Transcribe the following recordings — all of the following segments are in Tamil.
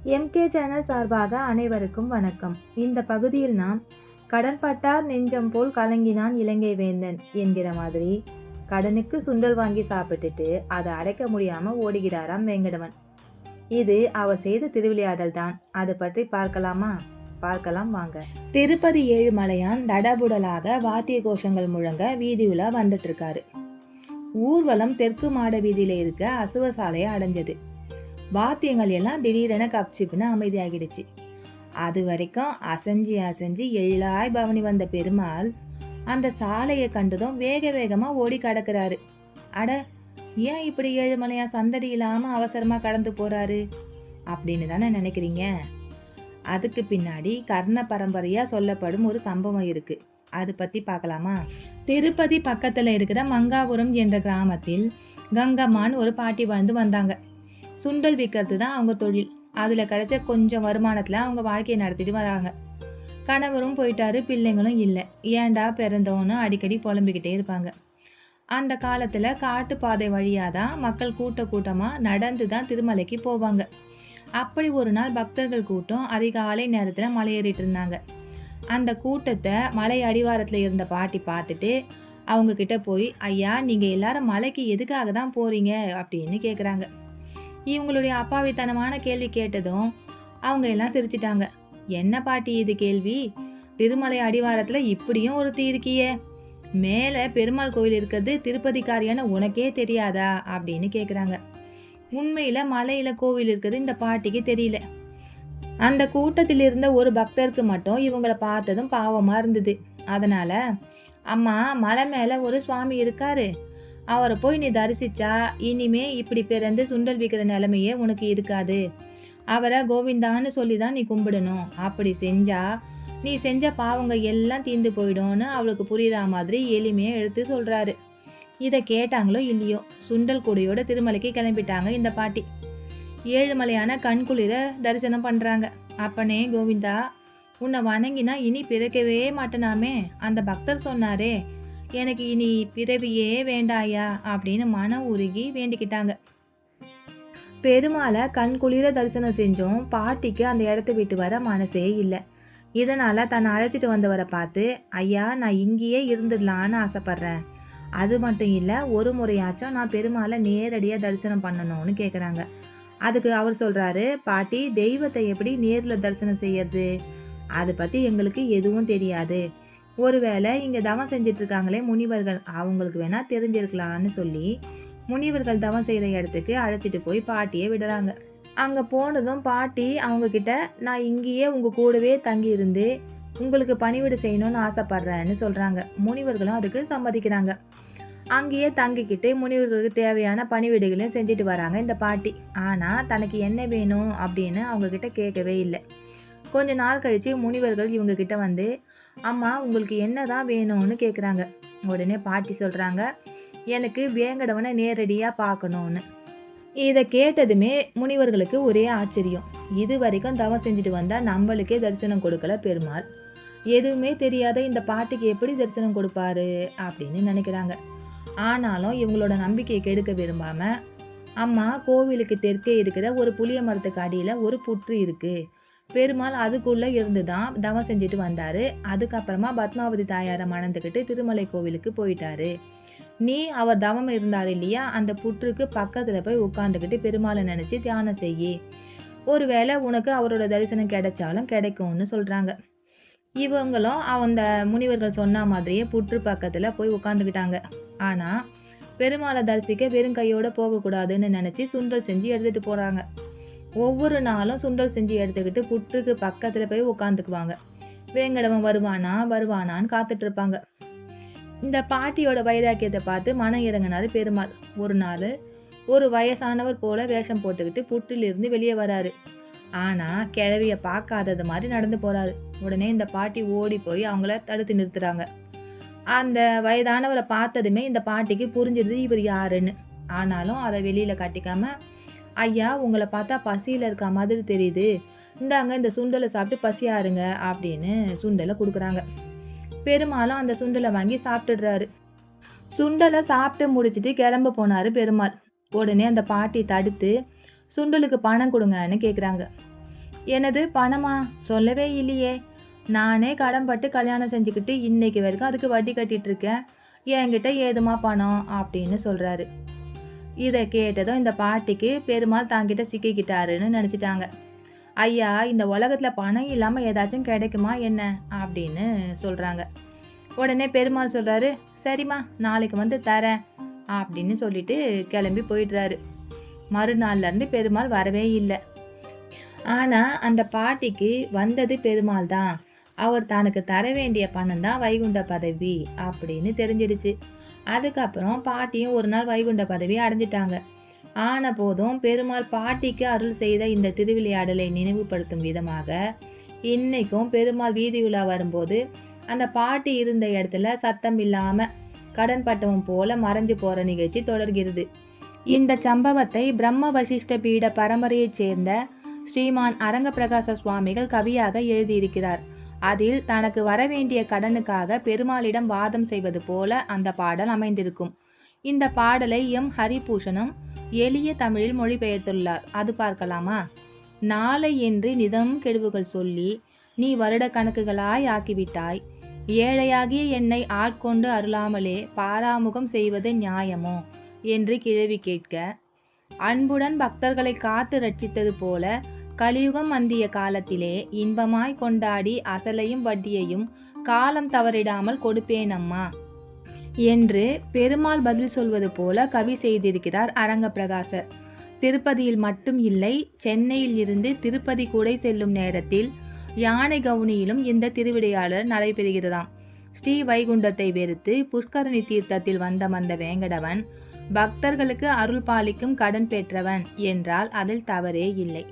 எம்கே சேனல் சார்பாக அனைவருக்கும் வணக்கம். இந்த பகுதியில் நாம் கடன்பட்டார் நெஞ்சம் போல் கலங்கினான் இலங்கை வேந்தன் என்கிற மாதிரி கடனுக்கு சுண்டல் வாங்கி சாப்பிட்டுட்டு அதை அடைக்க முடியாம ஓடுகிறாராம் வேங்கடவன். இது அவர் செய்த திருவிளையாடல் தான். அது பற்றி பார்க்கலாம் வாங்க. திருப்பதி ஏழுமலையான் தடபுடலாக வாத்திய கோஷங்கள் முழங்க வீதியுலா வந்துட்டு இருக்காரு. ஊர்வலம் தெற்கு மாட வீதியில இருக்க அசுவ சாலையை அடைஞ்சது. வாத்தியங்கள் எல்லாம் திடீரென கப்சிப்புன்னு அமைதியாகிடுச்சு. அது வரைக்கும் அசைஞ்சு எழிலாய் பவனி வந்த பெருமாள் அந்த சாலையை கண்டதும் வேக வேகமா ஓடி கடக்கிறாரு. அட, ஏன் இப்படி ஏழுமலையா சந்தடி இல்லாம அவசரமா கடந்து போறாரு அப்படின்னு தானே நினைக்கிறீங்க? அதுக்கு பின்னாடி கர்ண பரம்பரையா சொல்லப்படும் ஒரு சம்பவம் இருக்கு. அது பத்தி பார்க்கலாமா? திருப்பதி பக்கத்துல இருக்கிற மங்காபுரம் என்ற கிராமத்தில் கங்கம்மான் ஒரு பாட்டி வாழ்ந்து வந்தாங்க. சுண்டல் விற்கிறது தான் அவங்க தொழில். அதுல கிடைச்ச கொஞ்சம் வருமானத்துல அவங்க வாழ்க்கையை நடத்திட்டு வராங்க. கணவரும் போயிட்டாரு, பிள்ளைங்களும் இல்லை. ஏண்டா பிறந்தோன்னு அடிக்கடி புலம்பிக்கிட்டே இருப்பாங்க. அந்த காலத்துல காட்டு பாதை வழியாதான் மக்கள் கூட்டமா நடந்து தான் திருமலைக்கு போவாங்க. அப்படி ஒரு நாள் பக்தர்கள் கூட்டம் அதிகாலை நேரத்துல மலையேறிட்டு இருந்தாங்க. அந்த கூட்டத்தை மலை அடிவாரத்துல இருந்த பாட்டி பார்த்துட்டு அவங்க கிட்ட போய், ஐயா, நீங்க எல்லாரும் மலைக்கு எதுக்காக தான் போறீங்க அப்படின்னு கேக்குறாங்க. இவங்களுடைய அப்பாவித்தனமான கேள்வி கேட்டதும் அவங்க எல்லாம் சிரிச்சிட்டாங்க. என்ன பாட்டி இது கேள்வி? திருமலை அடிவாரத்துல இப்படியும் ஒருத்தி இருக்கியே, மேல பெருமாள் கோவில் இருக்கிறது திருப்பதிக்காரியான உனக்கே தெரியாதா அப்படின்னு கேக்குறாங்க. உண்மையில மலையில கோவில் இருக்கிறது இந்த பாட்டிக்கு தெரியல. அந்த கூட்டத்தில் இருந்த ஒரு பக்தருக்கு மட்டும் இவங்களை பார்த்ததும் பாவமா இருந்தது. அதனால, அம்மா, மலை மேல ஒரு சுவாமி இருக்காரு, அவரை போய் நீ தரிசிச்சா இனிமே இப்படி பிறந்து சுண்டல் விற்கிற நிலைமையே உனக்கு இருக்காது. அவரை கோவிந்தான்னு சொல்லிதான் நீ கும்பிடணும். அப்படி செஞ்சா நீ செஞ்ச பாவங்க எல்லாம் தீர்ந்து போயிடும்னு அவளுக்கு புரியுற மாதிரி எளிமையா எடுத்து சொல்றாரு. இதை கேட்டாங்களோ இல்லையோ, சுண்டல் கூடையோட திருமலைக்கு கிளம்பிட்டாங்க இந்த பாட்டி. ஏழுமலையான கண்குளிர தரிசனம் பண்றாங்க. அப்பனே கோவிந்தா, உன்னை வணங்கினா இனி பிறக்கவே மாட்டேனாமே, அந்த பக்தர் சொன்னாரே, எனக்கு இனி பிறவியே வேண்டாயா அப்படின்னு மன உருகி வேண்டிக்கிட்டாங்க. பெருமாளை கண்குளிர தரிசனம் செஞ்சோம் பாட்டிக்கு அந்த இடத்த விட்டு வர மனசே இல்லை. இதனால தன்னை அழைச்சிட்டு வந்தவரை பார்த்து, ஐயா, நான் இங்கேயே இருந்துடலான்னு ஆசைப்படுறேன். அது மட்டும் இல்லை, ஒரு முறையாச்சும் நான் பெருமாளை நேரடியாக தரிசனம் பண்ணணும்னு கேட்குறாங்க. அதுக்கு அவர் சொல்றாரு, பாட்டி, தெய்வத்தை எப்படி நேரில் தரிசனம் செய்யறது? அதை பற்றி எங்களுக்கு எதுவும் தெரியாது. ஒருவேளை இங்க தவம் செஞ்சிட்டு இருக்காங்களே முனிவர்கள், அவங்களுக்கு வேணா தெரிஞ்சிருக்கலான்னு சொல்லி முனிவர்கள் தவம் செய்யற இடத்துக்கு அழைச்சிட்டு போய் பாட்டியை விடுறாங்க. அங்க போனதும் பாட்டி அவங்க கிட்ட, நான் இங்கேயே உங்க கூடவே தங்கி இருந்து உங்களுக்கு பணிவிடு செய்யணும்னு ஆசைப்படுறேன்னு சொல்றாங்க. முனிவர்களும் அதுக்கு சம்மதிக்கிறாங்க. அங்கேயே தங்கிக்கிட்டு முனிவர்களுக்கு தேவையான பணிவிடுகளையும் செஞ்சுட்டு வராங்க இந்த பாட்டி. ஆனா தனக்கு என்ன வேணும் அப்படின்னு அவங்க கிட்ட கேட்கவே இல்லை. கொஞ்ச நாள் கழிச்சு முனிவர்கள் இவங்க கிட்ட வந்து, அம்மா, உங்களுக்கு என்னதான் வேணும்னு கேக்குறாங்க. உடனே பாட்டி சொல்றாங்க, எனக்கு வேங்கடவனை நேரடியா பார்க்கணும்னு. இதை கேட்டதுமே முனிவர்களுக்கு ஒரே ஆச்சரியம். இது வரைக்கும் தவம் செஞ்சுட்டு வந்தா நம்மளுக்கே தரிசனம் கொடுக்கல பெருமாள், எதுவுமே தெரியாத இந்த பாட்டிக்கு எப்படி தரிசனம் கொடுப்பாரு அப்படின்னு நினைக்கிறாங்க. ஆனாலும் இவங்களோட நம்பிக்கையை கெடுக்க விரும்பாம, அம்மா, கோவிலுக்கு தெற்கே இருக்கிற ஒரு புளிய மரத்துக்கு அடியில ஒரு புற்று இருக்கு, பெருமாள் அதுக்குள்ள இருந்துதான் தவம் செஞ்சுட்டு வந்தாரு. அதுக்கப்புறமா பத்மாவதி தாயாரை மணந்துக்கிட்டு திருமலை கோவிலுக்கு போயிட்டாரு. நீ அவர் தவம் இருந்தாரு இல்லையா, அந்த புற்றுக்கு பக்கத்துல போய் உட்காந்துக்கிட்டு பெருமாளை நினைச்சு தியானம் செய்யி. ஒருவேளை உனக்கு அவரோட தரிசனம் கிடைச்சாலும் கிடைக்கும்னு சொல்றாங்க. இவங்களும் அந்த முனிவர்கள் சொன்ன மாதிரியே புற்று பக்கத்துல போய் உட்காந்துக்கிட்டாங்க. ஆனா பெருமாளை தரிசிக்க வெறும் கையோட போகக்கூடாதுன்னு நினைச்சு சுண்டல் செஞ்சு எடுத்துட்டு போறாங்க. ஒவ்வொரு நாளும் சுண்டல் செஞ்சு எடுத்துக்கிட்டு புற்றுக்கு பக்கத்துல போய் உட்காந்துக்குவாங்க. வேங்கடவன் வருவானான்னு காத்துட்டு இருப்பாங்க. இந்த பாட்டியோட வைராக்கியத்தை பார்த்து மனம் இறங்கினாரு பெருமாள். ஒரு நாள் ஒரு வயசானவர் போல வேஷம் போட்டுக்கிட்டு புற்றிலிருந்து வெளியே வராரு. ஆனா கிழவிய பார்க்காதது மாதிரி நடந்து போறாரு. உடனே இந்த பாட்டி ஓடி போய் அவங்கள தடுத்து நிறுத்துறாங்க. அந்த வயதானவரை பார்த்ததுமே இந்த பாட்டிக்கு புரிஞ்சிருது இவர் யாருன்னு. ஆனாலும் அதை வெளியில காட்டிக்காம, ஐயா, உங்களை பார்த்தா பசியில இருக்க மாதிரி தெரியுது, இந்தாங்க இந்த சுண்டலை சாப்பிட்டு பசியாருங்க அப்படின்னு சுண்டலை கொடுக்குறாங்க. பெருமாளும் அந்த சுண்டலை வாங்கி சாப்பிட்டுடுறாரு. சுண்டலை சாப்பிட்டு முடிச்சுட்டு கிளம்ப போனாரு பெருமாள். உடனே அந்த பாட்டி தடுத்து, சுண்டலுக்கு பணம் கொடுங்கன்னு கேட்குறாங்க. எனது பணமா? சொல்லவே இல்லையே. நானே கடன் பட்டு கல்யாணம் செஞ்சுக்கிட்டு இன்னைக்கு வரைக்கும் அதுக்கு வட்டி கட்டிட்டு இருக்கேன். என்கிட்ட ஏதுமா பணம் அப்படின்னு சொல்றாரு. இதை கேட்டதும் இந்த பாட்டிக்கு பெருமாள் தாங்கிட்ட சிக்கிக்கிட்டாருன்னு நினச்சிட்டாங்க. ஐயா, இந்த உலகத்துல பணம் இல்லாம ஏதாச்சும் கிடைக்குமா என்ன அப்படின்னு சொல்றாங்க. உடனே பெருமாள் சொல்றாரு, சரிம்மா நாளைக்கு வந்து தரேன் அப்படின்னு சொல்லிட்டு கிளம்பி போயிடுறாரு. மறுநாள்ல இருந்து பெருமாள் வரவே இல்லை. ஆனா அந்த பாட்டிக்கு வந்தது பெருமாள் தான். அவர் தனக்கு தர வேண்டிய பணம் தான் வைகுண்ட பதவி அப்படின்னு தெரிஞ்சிடுச்சு. அதுக்கப்புறம் பாட்டியும் ஒரு நாள் வைகுண்ட பதவி அடைஞ்சிட்டாங்க. ஆன போதும் பெருமாள் பாட்டிக்கு அருள் செய்த இந்த திருவிளையாடலை நினைவுபடுத்தும் விதமாக இன்னைக்கும் பெருமாள் வீதி உலா வரும்போது அந்த பாட்டி இருந்த இடத்துல சத்தம் இல்லாம கடன் பட்டவன் போல மறைஞ்சு போற நிகழ்ச்சி தொடர்கிறது. இந்த சம்பவத்தை பிரம்ம வசிஷ்ட பீட பரம்பரையைச் சேர்ந்த ஸ்ரீமான் அரங்கப்பிரகாச சுவாமிகள் கவியாக எழுதியிருக்கிறார். அதில் தனக்கு வரவேண்டிய கடனுக்காக பெருமாளிடம் வாதம் செய்வது போல அந்த பாடல் அமைந்திருக்கும். இந்த பாடலை எம் ஹரிபூஷணம் எளிய தமிழில் மொழிபெயர்த்துள்ளார். அது பார்க்கலாமா? நாளை என்று நிதம் கெடுவுகள் சொல்லி நீ வருட கணக்குகளாய் ஆக்கிவிட்டாய். ஏழையாகிய என்னை ஆட்கொண்டு அருளாமலே பாராமுகம் செய்வது நியாயமோ என்று கிழவி கேட்க, அன்புடன் பக்தர்களை காத்து ரட்சித்தது போல கலியுகம் அந்திய காலத்திலே இன்பமாய் கொண்டாடி அசலையும் வட்டியையும் காலம் தவறிடாமல் கொடுப்பேனம்மா என்று பெருமாள் பதில் சொல்வது போல கவி செய்திருக்கிறார் அரங்கப்பிரகாசர். திருப்பதியில் மட்டும் இல்லை, சென்னையில் இருந்து திருப்பதி கூட செல்லும் நேரத்தில் யானை கவுனியிலும் இந்த திருவிளையாடல் நடைபெறுகிறதாம். ஸ்ரீ வைகுண்டத்தை வெறுத்து புஷ்கரணி தீர்த்தத்தில் வந்த வேங்கடவன் பக்தர்களுக்கு அருள் பாலிக்கும் கடன் பெற்றவன் என்றால் அதில் தவறே இல்லை.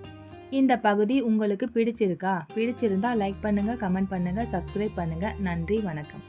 இந்த பகுதி உங்களுக்கு பிடிச்சிருக்கா? பிடிச்சிருந்தா லைக் பண்ணுங்க, கமெண்ட் பண்ணுங்க, சப்ஸ்கிரைப் பண்ணுங்க. நன்றி, வணக்கம்.